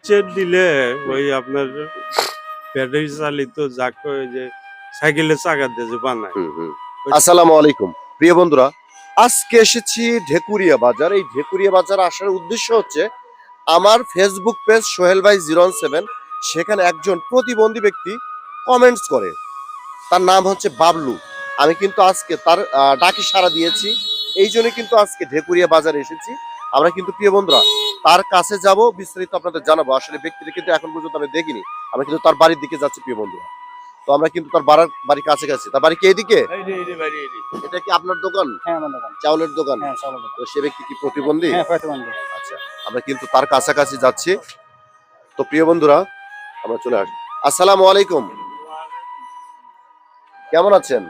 Chair দিলে ওই আপনার ব্যাটারি চালিত যাকে ওই যে সাইকেলের চাকা দিয়ে যে বানায়। আসসালামু আলাইকুম প্রিয় বন্ধুরা, আজকে এসেছি ঢেকুরিয়া বাজার। এই ঢেকুরিয়া বাজার আসার উদ্দেশ্য হচ্ছে আমার ফেসবুক পেজ সোহেল ভাই 017, সেখানে একজন প্রতিবন্ধী ব্যক্তি কমেন্টস করে, তার নাম হচ্ছে বাবলু। আমি কিন্তু আজকে তার ডাকে সাড়া দিয়েছি, এই জন্য কিন্তু আজকে ঢেকুরিয়া বাজারে এসেছি। আমরা কিন্তু প্রিয় বন্ধুরা তার কাছে যাব, বিস্তারিত আপনাদের জানাবো। আসলে ব্যক্তিটা কিন্তু এখন পর্যন্ত আমি দেখিনি, আমরা কিন্তু তার বাড়ির দিকে যাচ্ছি প্রিয় বন্ধুরা। তো আমরা কিন্তু তার বাড়ির কাছে গেছি। তার বাড়ি কি এদিকে? এটা কি আপনার দোকান? হ্যাঁ, আমার দোকান। চাউলের দোকান? হ্যাঁ, চাউলের দোকান। তো সে ব্যক্তি কি প্রতিবন্ধী? হ্যাঁ, প্রতিবন্ধী। আচ্ছা, আমরা কিন্তু তার কাছাকাছি যাচ্ছি। তো প্রিয় বন্ধুরা আমরা চলে আসি। আসসালামু আলাইকুম, কেমন আছেন?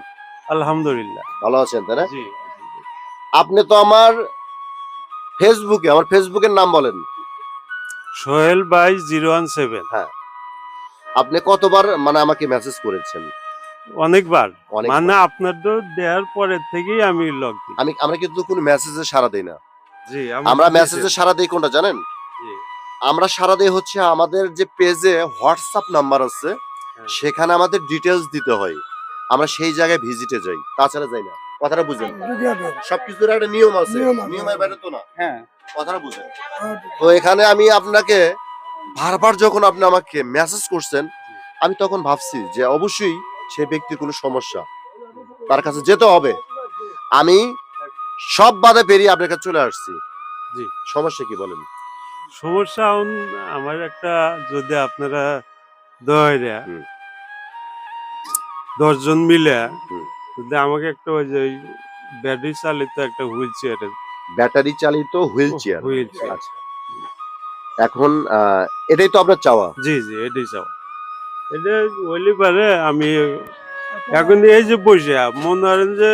আলহামদুলিল্লাহ, ভালো আছেন তাই না? জি। আপনি তো আমার ফেসবুকের নাম বলেন। সোহেল ভাই 017। হ্যাঁ, আপনি কতবার মানে আমাকে মেসেজ করেছেন? অনেকবার, অনেকবার। মানে আপনার তো দেওয়ার পরের থেকেই আমি লগ দিই। আমরা কিন্তু কোনো মেসেজে সাড়া দেই না। জি, আমরা মেসেজে সাড়া দেই কোনটা জানেন? জি। আমরা সাড়া দেই হচ্ছে আমাদের যে পেজে হোয়াটসঅ্যাপ নাম্বার আছে, হ্যাঁ। সেখানে আমাদের ডিটেলস দিতে হয়, আমরা সেই জায়গায় ভিজিটে যাই, তাছাড়া যাই না। কথাটা বুঝেন? সবকিছুর একটা নিয়ম আছে, নিয়মের বাইরে তো না। হ্যাঁ। কথাটা বুঝেন? তো এখানে আমি আপনাকে বারবার যখন আপনি আমাকে মেসেজ করছেন, আমি তখন ভাবছি যে অবশ্যই সেই ব্যক্তির কোনো সমস্যা, তার কাছে যেতে হবে। আমি সব বাধা পেরিয়ে আপনার কাছে চলে আসছি। জি। সমস্যা কি বলেন? সমস্যা আমার একটা, যদি আপনারা দয়রা হুম। 10 জন মিলে হুম। যদি আমাকে একটা ওই যে ব্যাটারি চালিত একটা হুইল চেয়ার। ব্যাটারি চালিত হুইল চেয়ার। Wheel chair. আচ্ছা, এখন এটাই তো আপনার চাওয়া? জি জি, এটাই চাও। এটা হইলে পারে আমি এখন এই যে বসে মনে করেন যে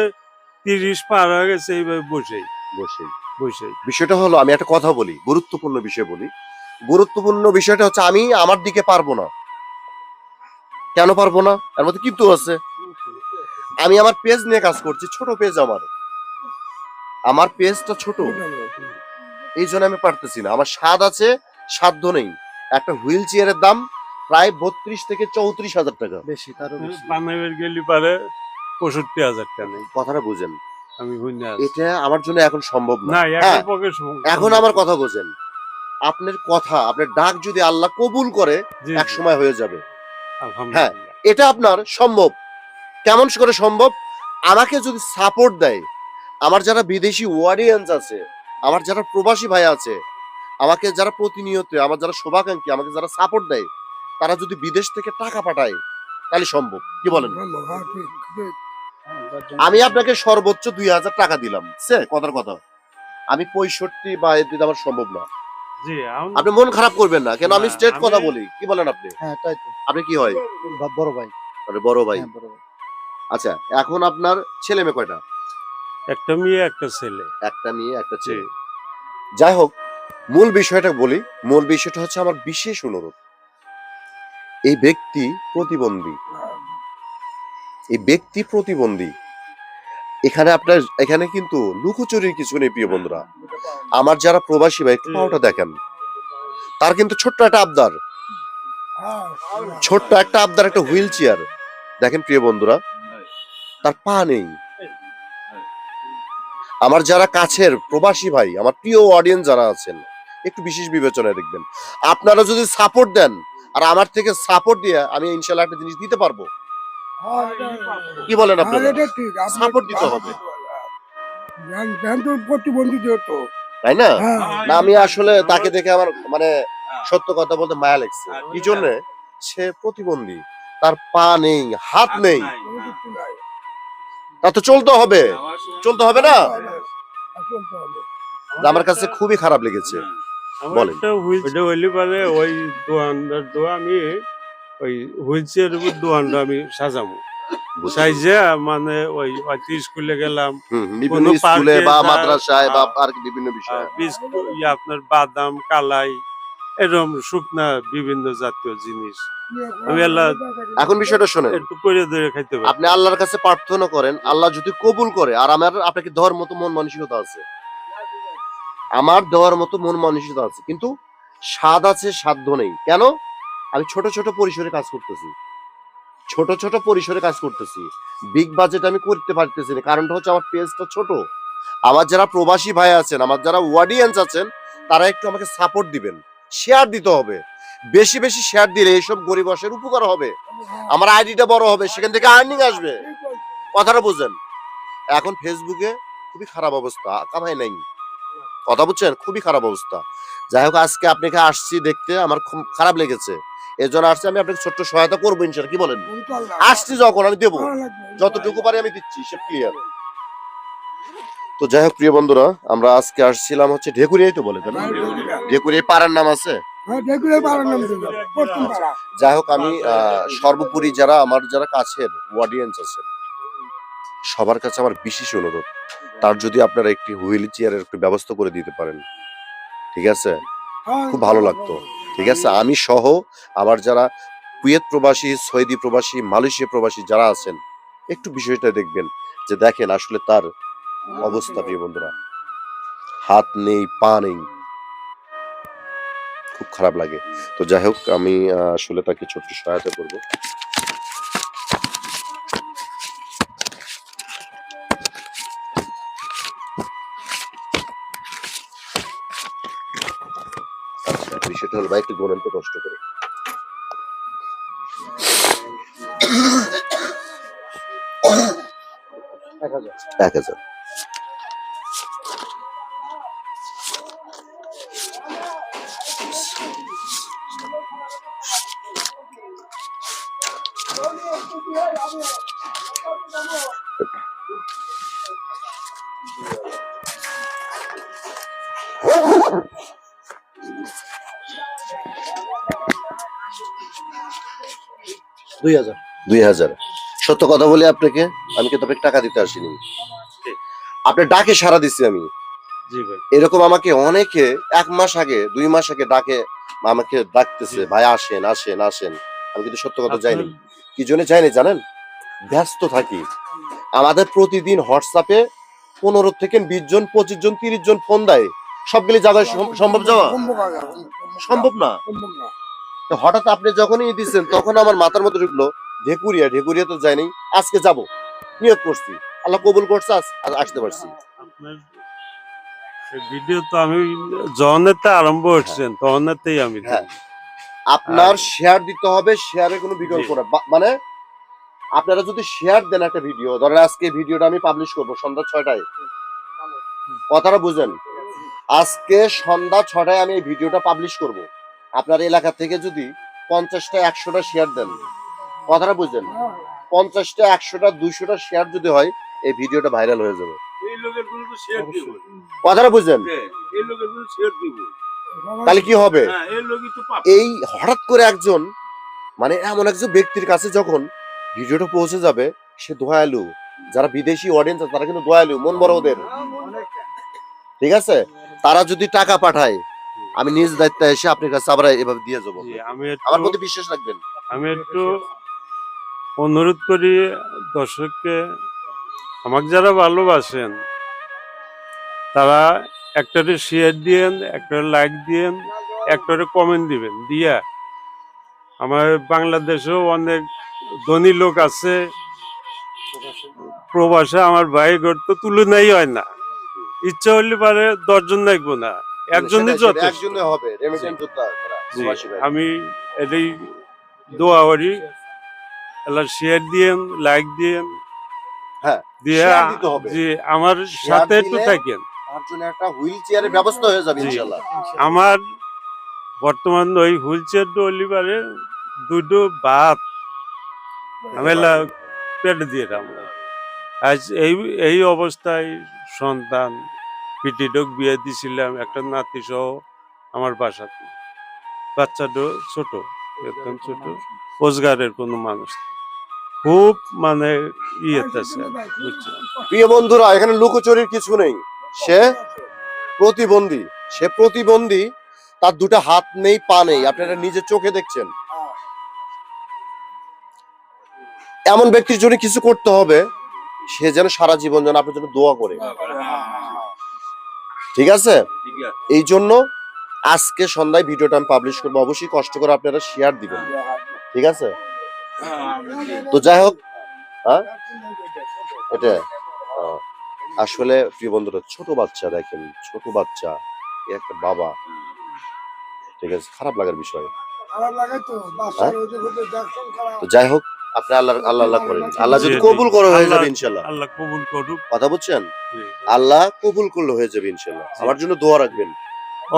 30 পার হয়ে গেছে, এইভাবে বসেই বসেই বিষয়টা হলো, আমি একটা কথা বলি, গুরুত্বপূর্ণ বিষয় বলি। গুরুত্বপূর্ণ বিষয়টা হচ্ছে আমি আমার দিকে পারবো না। কেন পারবো না? এর মধ্যে কিন্তু আছে, আমি আমার পেজ নিয়ে কাজ করছি, ছোট পেজ, আমার পেজটা ছোট, এই জন্য আমি পারতেছি না। আমার স্বাদ আছে, সাধ্য নেই। একটা হুইল চেয়ারের দাম প্রায় 32 থেকে 34,000 টাকা। বেশি, তারও বেশি। বানাইবার গেলে পারে 65,000 টাকা নেই। কথাটা বুঝেন? আমি হইনা এটা আমার জন্য এখন সম্ভব না। না, হ্যাঁ, একের পক্ষে সম্ভব। এখন আমার কথা বোঝেন। আপনার কথা, আপনার ডাক যদি আল্লাহ কবুল করে, জি, এক জি। সময় হয়ে যাবে। হ্যাঁ, আলহামদুলিল্লাহ। এটা আপনার সম্ভব। কেমন করে সম্ভব? আমাকে যদি সাপোর্ট দেয়, আমার যারা বিদেশি ওয়ারিয়ান্স আছে, আমার যারা প্রবাসী ভাই আছে, আমাকে যারা প্রতিনিয়ত, আমার যারা শুভাকাঙ্ক্ষী, আমাকে যারা সাপোর্ট দেয়, তারা যদি বিদেশ থেকে টাকা পাঠায়, তাহলে সম্ভব। কি বলেন? আমি আপনাকে সর্বোচ্চ 2,000 টাকা দিলাম, সে কথার কথা। আমি 65 বা এর দিতে আমার সম্ভব না। জি, আপনি মন খারাপ করবেন না, কেন আমি না, স্ট্রেট কথা আমি- বলি। কি বলেন আপনি? হ্যাঁ, তাই তো। আপনি কি হয়? বড় ভাই। মানে বড় ভাই। হ্যাঁ, বড় ভাই। আচ্ছা, এখন আপনার ছেলে মেয়ে কয়টা? একটা মেয়ে একটা ছেলে। একটা মেয়ে একটা জি। ছেলে। যাই হোক, মূল বিষয়টা বলি। মূল বিষয়টা হচ্ছে আমার বিশেষ অনুরোধ, এই ব্যক্তি প্রতিবন্ধী, এখানে কিন্তু লুকোচুরির কিছু নেই প্রিয় বন্ধুরা। আমার যারা প্রবাসী ভাই, একটু পাওটা দেখেন, তার কিন্তু ছোট্ট একটা আবদার, একটা হুইল চেয়ার। দেখেন প্রিয় বন্ধুরা, তার পা নেই। আমার যারা কাছের প্রবাসী ভাই, আমার প্রিয় অডিয়েন্স যারা আছেন, একটু বিশেষ বিবেচনায় দেখবেন। আপনারা যদি সাপোর্ট দেন, আর আমার থেকে সাপোর্ট দিয়ে আমি ইনশাআল্লাহ একটা জিনিস দিতে পারবো। কি বলেন আপনারা? সাপোর্ট দিতে হবে, প্রতিবন্ধী যেহেতু, তাই না? না, আমি আসলে তাকে দেখে আমার মানে সত্য কথা বলতে মায়া লাগছে। কি জন্য? সে প্রতিবন্ধী, তার পা নেই, হাত নেই, তা তো চলতে হবে না? আমার কাছে খুবই খারাপ লেগেছে। আমার বলেন। একটা ওইটা হইলে পারে ওই দোয়ানটার দোয়া আমি ওই হুইল চেয়ারের উপর দোয়ানটা আমি সাজাবো সাইজে, মানে ওই স্কুলে গেলাম, বিভিন্ন কোনো স্কুলে পার্কে বা যা- মাদ্রাসায় বা হ্যাঁ। পার্ক, বিভিন্ন বিষয়ে। বিস্কুট, আপনার বাদাম, কালাই, এরকম শুকনা বিভিন্ন জাতীয় জিনিস আমি আল্লাহ এখন বিষয়টা শোনেন, একটু করে ধরে খাইতে পারি। আপনি আল্লাহর কাছে প্রার্থনা করেন, আল্লাহ যদি কবুল করে, আর আমার আপনাকে দেওয়ার মতো মন মানসিকতা আছে, কিন্তু স্বাদ আছে সাধ্য নেই। কেন? আমি ছোট ছোট পরিসরে কাজ করতেছি, ছোট ছোট পরিসরে কাজ করতেছি, বিগ বাজেট আমি করতে পারতেছি না। কারণটা হচ্ছে আমার পেজটা ছোট। আমার যারা প্রবাসী ভাই আছেন, আমার যারা অডিয়েন্স আছেন, তারা একটু আমাকে সাপোর্ট দিবেন, শেয়ার দিতে হবে। বেশি বেশি শেয়ার দিলে এইসব গরিব অসহায়ের উপকার হবে, আমার আইডিটা বড় হবে, সেখান থেকে আর্নিং আসবে। কথাটা বুঝেন? এখন ফেসবুকে খুবই খারাপ অবস্থা, কামাই নাই। কথা বুঝছেন? খুবই খারাপ অবস্থা। যাই হোক, আজকে আপনাকে আসছি দেখতে, আমার খুব খারাপ লেগেছে। এর জন্য আসছি, আমি আপনাকে ছোট্ট সহায়তা করবো ইনশাআল্লাহ। কি বলেন? আসছি যখন আমি দেবো, যতটুকু পারি আমি দিচ্ছি, সব ক্লিয়ার। তো যাই হোক প্রিয় বন্ধুরা, আমরা আজকে আসছিলাম হচ্ছে ঢেকুরিয়াই তো বলে, তাই না? ঢেকুরিয়াই পাড়ার নাম আছে। যাই হোক, আমি সর্বোপরি যারা আমার যারা কাছের অডিয়েন্স আছেন, সবার কাছে আমার বিশেষ অনুরোধ, তার যদি আপনারা একটি হুইল চেয়ারের একটু ব্যবস্থা করে দিতে পারেন, ঠিক আছে, খুব ভালো লাগতো। ঠিক আছে, আমি সহ আমার যারা কুয়েত প্রবাসী, সৌদি প্রবাসী, মালয়েশিয়া প্রবাসী যারা আছেন, একটু বিষয়টা দেখবেন, যে দেখেন আসলে তার অবস্থা। প্রিয় বন্ধুরা, হাত নেই, পা নেই, খুব খারাপ লাগে। তো যাই হোক, আমি আসলে তাকে ছোট্ট সহায়তা করবো। আচ্ছা, বিষয়টা হলো ভাই, একটু গোনেন তো কষ্ট করে। 1000। 2000। 2000। সত্য কথা বলি আপনাকে, আমি কিন্তু আপনাকে টাকা দিতে আসিনি, আপনার ডাকে সাড়া দিচ্ছি আমি। জি ভাই। এরকম আমাকে অনেকে 1 মাস আগে, 2 মাস আগে ডাকে, আমাকে ডাকতেছে, ভাই আসেন আসেন আসেন। আমি কিন্তু সত্য কথা যাইনি। কি জন্য যাইনি জানেন? ব্যস্ত থাকি। আমাদের প্রতিদিন হোয়াটসঅ্যাপে 15 থেকে 20 জন, 25 জন, 30 জন ফোন দেয়। সবগুলি জায়গায় সম্ভব যাওয়া সম্ভব না। তো হঠাৎ আপনি যখনই দিচ্ছেন, তখন আমার মাথার মধ্যে ঢুকলো ঢেকুরিয়া। ঢেকুরিয়া তো যাইনি, আজকে যাব, নিয়ত করছি, আল্লাহ কবুল করছে, আসতে পারছি। আপনার ভিডিও তো আমি যখনেতে আরম্ভ হচ্ছেন তখনেতেই আমি হ্যাঁ, আপনার শেয়ার দিতে হবে, শেয়ারের কোনো বিকল্প না। মানে আপনারা যদি শেয়ার দেন একটা ভিডিও, ধরেন আজকে ভিডিওটা আমি পাবলিশ করব সন্ধ্যা 6টায়, কথাটা বুঝেন, আজকে সন্ধ্যা 6টায় আমি এই ভিডিওটা পাবলিশ করব। আপনার এলাকা থেকে যদি 50টা 100টা শেয়ার দেন, কথাটা বুঝেন, 50টা 100টা 200টা শেয়ার যদি হয়, এই ভিডিওটা ভাইরাল হয়ে যাবে। কথাটা বুঝেন? তাহলে কি হবে? এই হঠাৎ করে একজন, মানে এমন একজন ব্যক্তির কাছে যখন ভিডিওটা পৌঁছে যাবে, সে দয়ালু। যারা বিদেশি অডিয়েন্স আছে, তারা কিন্তু দয়ালু, মন বড় ওদের। ঠিক আছে, তারা যদি টাকা পাঠায়, আমি নিজ দায়িত্বে এসে আপনার কাছে আবার এভাবে দিয়ে যাবো। আমার প্রতি বিশ্বাস রাখবেন। আমি একটু অনুরোধ করি দর্শককে, আমাকে যারা ভালোবাসেন তারা একটারে শেয়ার দিয়েন, একটারে লাইক দিয়েন, একটারে কমেন্ট দিবেন। দিয়া আমার বাংলাদেশেও অনেক ধনী লোক আছে, প্রবাসে আমার ভাই ঘর তো তুলনাই হয় না। ইচ্ছা হলে পারে 10 জন লাগবো না, একজনই যথেষ্ট। একজনে হবে, রেমিটেন্স যোদ্ধা তারা, প্রবাসী ভাই। আমি এটাই দোয়া করি, আল্লাহ শেয়ার দিয়েন, লাইক দিয়েন, হ্যাঁ, দিয়ে শেয়ার দিতে হবে। যে আমার সাথে একটু থাকেন। তার জন্য একটা হুইল চেয়ারের ব্যবস্থা হয়ে যাবে ইনশাআল্লাহ। আমার বর্তমান ওই হুইল চেয়ার ডেলিভারে 2টো ভাত আমি পেটে দিয়ে রাখবো। আজ এই অবস্থায় সন্তান পিটিডক বিয়ে দিছিলাম, একটা নাতি সহ আমার বাসাতে। বাচ্চাটা ছোট, একদম ছোট, রোজগারের কোনো মানুষ নেই। খুব মানে ইয়েতেছে, বুঝছেন? প্রিয় বন্ধুরা, এখানে লুকোচুরির কিছু নেই। সে প্রতিবন্ধী, সে প্রতিবন্ধী, তার 2টা হাত নেই, পা নেই, আপনারা নিজে চোখে দেখছেন। এমন ব্যক্তির জন্য কিছু করতে হবে, সে যেন সারা জীবন যেন আপনার জন্য দোয়া করে। ঠিক আছে, এই জন্য আজকে সন্ধ্যায় ভিডিওটা আমি পাবলিশ করবো, অবশ্যই কষ্ট করে আপনারা শেয়ার দিবেন, ঠিক আছে? তো যাই হোক, হ্যাঁ এটা আসলে প্রিয় বন্ধুরা, ছোট বাচ্চা দেখেন, ছোট বাচ্চা, এ একটা বাবা, ঠিক আছে, খারাপ লাগার বিষয়। হ্যাঁ? তো যাই হোক, আপনি আল্লাহ আল্লাহ আল্লাহ করেন, আল্লাহ যদি জি, জি। কবুল করে হয়ে যাবে আল্লাহ- ইনশাল্লাহ। আল্লাহ কবুল করুক। কথা বুঝছেন? জি। আল্লাহ কবুল করলে হয়ে যাবে ইনশাল্লাহ। জি। আমার জন্য দোয়া রাখবেন,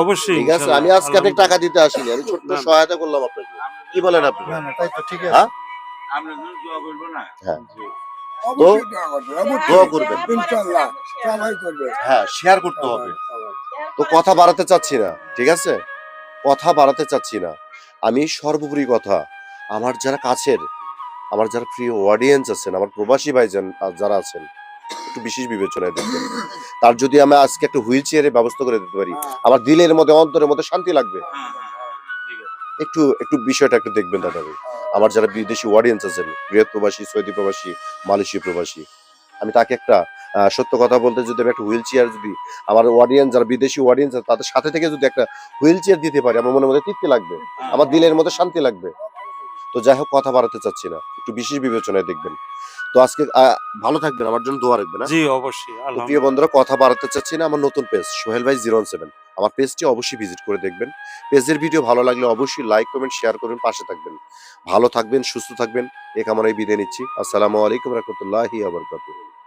অবশ্যই ঠিক আছে? ইনশাআল্লাহ। আমি আজকে আপনাকে টাকা দিতে আসিনি, আমি ছোট্ট না, না। সহায়তা করলাম আপনাকে। কি বলেন আপনি? না না তাই তো ঠিক আছে। হ্যাঁ হ্যাঁ, জি। অবশ্যই দোয়া করবে, দোয়া অবশ্যই। করবেন, ইনশাআল্লাহ সবাই করবে। হ্যাঁ শেয়ার করতে হবে। তো কথা বাড়াতে চাচ্ছি না, ঠিক আছে? কথা বাড়াতে চাচ্ছি না। আমি সর্বোপরি কথা, আমার যারা কাছের, আমার যারা প্রিয় অডিয়েন্স আছেন, আমার প্রবাসী ভাইজান যারা আছেন, একটু বিশেষ বিবেচনায় দেখবেন। তার যদি আমি আজকে একটা হুইল চেয়ারের ব্যবস্থা করে দিতে পারি, আমার দিলের মধ্যে, অন্তরের মধ্যে শান্তি লাগবে। একটু একটু বিষয়টা একটু দেখবেন দাদা ভাই। আমার যারা বিদেশি অডিয়েন্স আছেন, কুয়েত প্রবাসী, সৌদি প্রবাসী, মালয়েশিয়া প্রবাসী, আমি তাকে একটা সত্য কথা বলতে, যদি আমি একটা হুইল চেয়ার যদি আমার অডিয়েন্স, যারা বিদেশি অডিয়েন্স আছে তাদের সাথে থেকে যদি একটা হুইল চেয়ার দিতে পারি, আমার মনের মধ্যে তৃপ্তি লাগবে, আমার দিলের মধ্যে শান্তি লাগবে। তো যাই হোক, কথা বাড়াতে চাচ্ছি না, একটু বিশেষ বিবেচনায় দেখবেন। তো আজকে ভালো থাকবেন, আমার জন্য দোয়া রাখবেন। জি অবশ্যই। তো প্রিয় আলহামদুলিল্লাহ। বন্ধুরা, কথা বাড়াতে চাচ্ছি না, আমার নতুন পেজ সোহেল ভাই 017, আমার পেজটি অবশ্যই ভিজিট করে দেখবেন। পেজের ভিডিও ভালো লাগলে অবশ্যই লাইক কমেন্ট শেয়ার করবেন, পাশে থাকবেন। ভালো থাকবেন, সুস্থ থাকবেন, এ কামনায় বিদায় নিচ্ছি। আসসালামু আলাইকুম রহমতুল্লাহি ওয়া বারাকাতুহু।